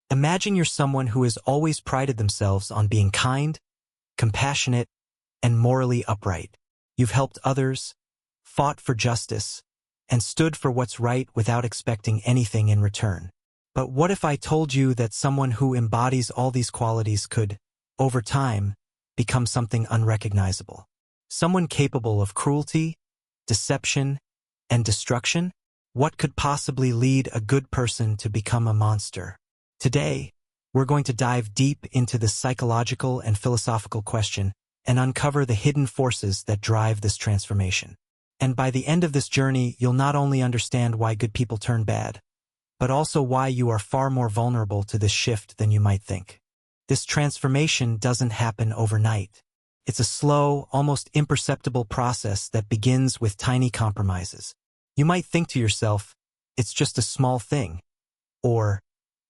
Imagine you're someone who has always prided themselves on being kind, compassionate, and morally upright. You've helped others, fought for justice, and stood for what's right without expecting anything in return. But what if I told you that someone who embodies all these qualities could, over time, become something unrecognizable? Someone capable of cruelty, deception, and destruction? What could possibly lead a good person to become a monster? Today, we're going to dive deep into this psychological and philosophical question and uncover the hidden forces that drive this transformation. And by the end of this journey, you'll not only understand why good people turn bad, but also why you are far more vulnerable to this shift than you might think. This transformation doesn't happen overnight. It's a slow, almost imperceptible process that begins with tiny compromises. You might think to yourself, it's just a small thing, or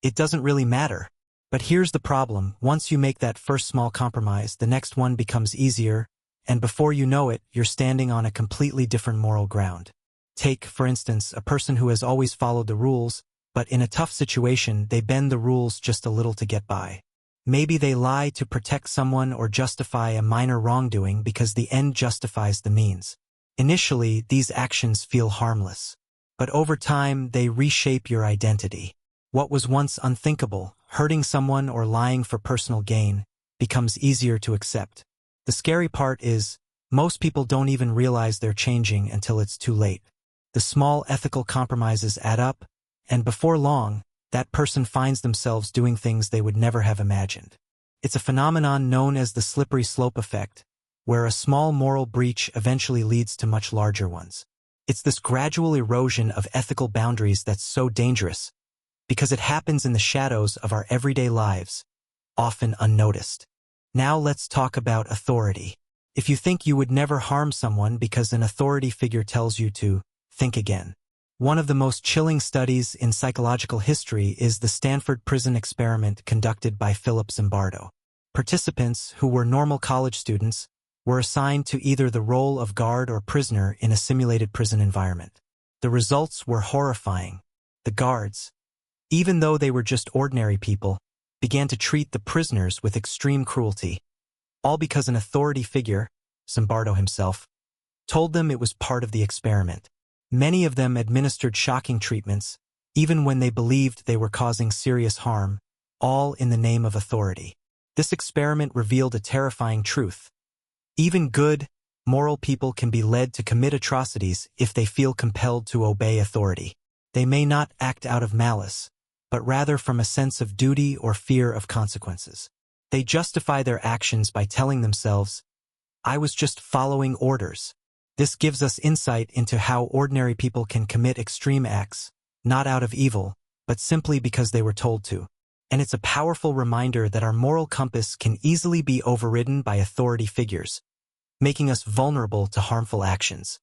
it doesn't really matter. But here's the problem. Once you make that first small compromise, the next one becomes easier, and before you know it, you're standing on a completely different moral ground. Take, for instance, a person who has always followed the rules, but in a tough situation, they bend the rules just a little to get by. Maybe they lie to protect someone or justify a minor wrongdoing because the end justifies the means. Initially, these actions feel harmless, but over time, they reshape your identity. What was once unthinkable, hurting someone or lying for personal gain, becomes easier to accept. The scary part is, most people don't even realize they're changing until it's too late. The small ethical compromises add up, and before long, that person finds themselves doing things they would never have imagined. It's a phenomenon known as the slippery slope effect, where a small moral breach eventually leads to much larger ones. It's this gradual erosion of ethical boundaries that's so dangerous, because it happens in the shadows of our everyday lives, often unnoticed. Now let's talk about authority. If you think you would never harm someone because an authority figure tells you to, think again. One of the most chilling studies in psychological history is the Stanford prison experiment conducted by Philip Zimbardo. Participants, who were normal college students, were assigned to either the role of guard or prisoner in a simulated prison environment. The results were horrifying. The guards, even though they were just ordinary people, began to treat the prisoners with extreme cruelty, all because an authority figure, Zimbardo himself, told them it was part of the experiment. Many of them administered shocking treatments, even when they believed they were causing serious harm, all in the name of authority. This experiment revealed a terrifying truth. Even good, moral people can be led to commit atrocities if they feel compelled to obey authority. They may not act out of malice, but rather from a sense of duty or fear of consequences. They justify their actions by telling themselves, "I was just following orders." This gives us insight into how ordinary people can commit extreme acts, not out of evil, but simply because they were told to. And it's a powerful reminder that our moral compass can easily be overridden by authority figures, making us vulnerable to harmful actions.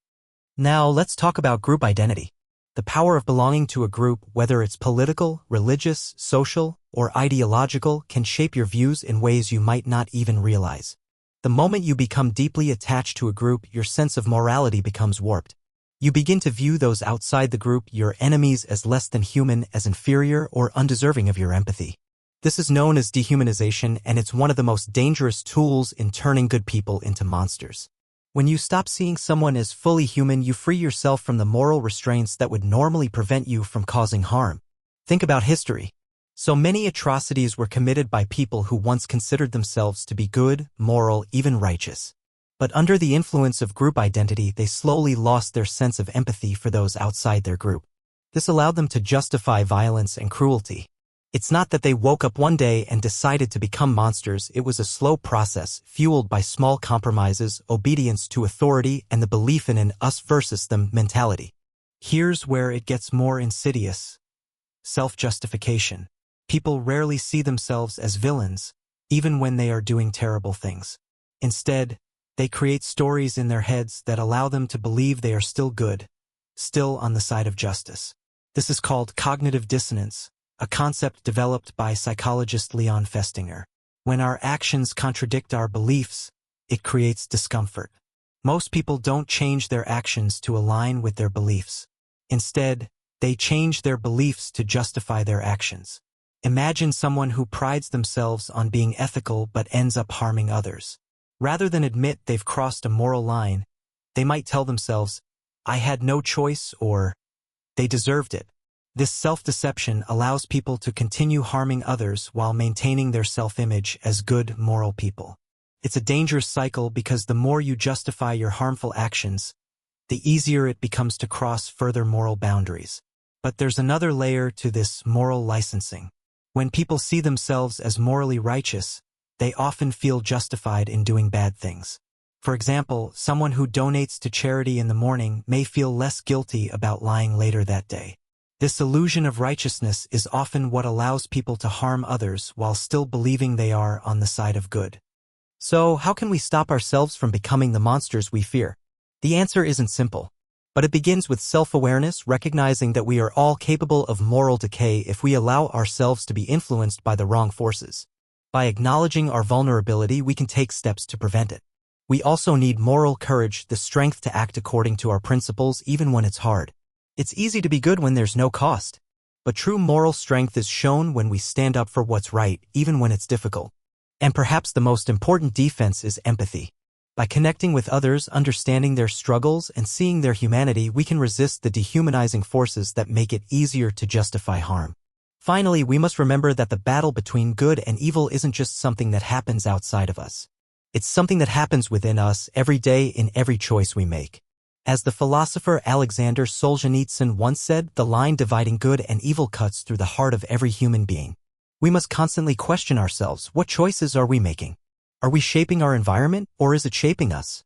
Now, let's talk about group identity. The power of belonging to a group, whether it's political, religious, social, or ideological, can shape your views in ways you might not even realize. The moment you become deeply attached to a group, your sense of morality becomes warped. You begin to view those outside the group, your enemies, as less than human, as inferior or undeserving of your empathy. This is known as dehumanization, and it's one of the most dangerous tools in turning good people into monsters. When you stop seeing someone as fully human, you free yourself from the moral restraints that would normally prevent you from causing harm. Think about history. So many atrocities were committed by people who once considered themselves to be good, moral, even righteous. But under the influence of group identity, they slowly lost their sense of empathy for those outside their group. This allowed them to justify violence and cruelty. It's not that they woke up one day and decided to become monsters. It was a slow process, fueled by small compromises, obedience to authority, and the belief in an us versus them mentality. Here's where it gets more insidious. Self-justification. People rarely see themselves as villains, even when they are doing terrible things. Instead, they create stories in their heads that allow them to believe they are still good, still on the side of justice. This is called cognitive dissonance, a concept developed by psychologist Leon Festinger. When our actions contradict our beliefs, it creates discomfort. Most people don't change their actions to align with their beliefs. Instead, they change their beliefs to justify their actions. Imagine someone who prides themselves on being ethical but ends up harming others. Rather than admit they've crossed a moral line, they might tell themselves, "I had no choice," or "they deserved it." This self-deception allows people to continue harming others while maintaining their self-image as good, moral people. It's a dangerous cycle because the more you justify your harmful actions, the easier it becomes to cross further moral boundaries. But there's another layer to this moral licensing. When people see themselves as morally righteous, they often feel justified in doing bad things. For example, someone who donates to charity in the morning may feel less guilty about lying later that day. This illusion of righteousness is often what allows people to harm others while still believing they are on the side of good. So, how can we stop ourselves from becoming the monsters we fear? The answer isn't simple, but it begins with self-awareness, recognizing that we are all capable of moral decay if we allow ourselves to be influenced by the wrong forces. By acknowledging our vulnerability, we can take steps to prevent it. We also need moral courage, the strength to act according to our principles even when it's hard. It's easy to be good when there's no cost, but true moral strength is shown when we stand up for what's right, even when it's difficult. And perhaps the most important defense is empathy. By connecting with others, understanding their struggles, and seeing their humanity, we can resist the dehumanizing forces that make it easier to justify harm. Finally, we must remember that the battle between good and evil isn't just something that happens outside of us. It's something that happens within us every day in every choice we make. As the philosopher Alexander Solzhenitsyn once said, the line dividing good and evil cuts through the heart of every human being. We must constantly question ourselves, what choices are we making? Are we shaping our environment, or is it shaping us?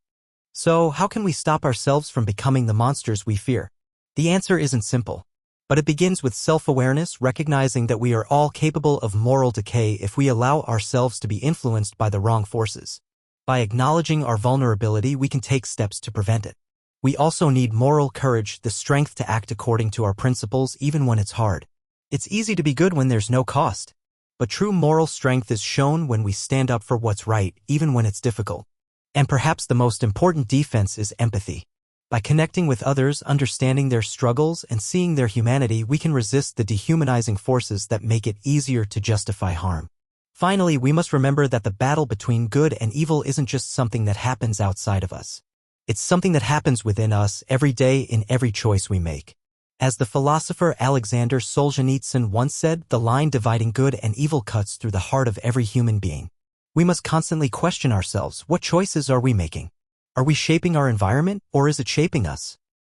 So, how can we stop ourselves from becoming the monsters we fear? The answer isn't simple, but it begins with self-awareness, recognizing that we are all capable of moral decay if we allow ourselves to be influenced by the wrong forces. By acknowledging our vulnerability, we can take steps to prevent it. We also need moral courage, the strength to act according to our principles even when it's hard. It's easy to be good when there's no cost, but true moral strength is shown when we stand up for what's right, even when it's difficult. And perhaps the most important defense is empathy. By connecting with others, understanding their struggles, and seeing their humanity, we can resist the dehumanizing forces that make it easier to justify harm. Finally, we must remember that the battle between good and evil isn't just something that happens outside of us. It's something that happens within us every day in every choice we make. As the philosopher Alexander Solzhenitsyn once said, the line dividing good and evil cuts through the heart of every human being. We must constantly question ourselves, what choices are we making? Are we shaping our environment, or is it shaping us?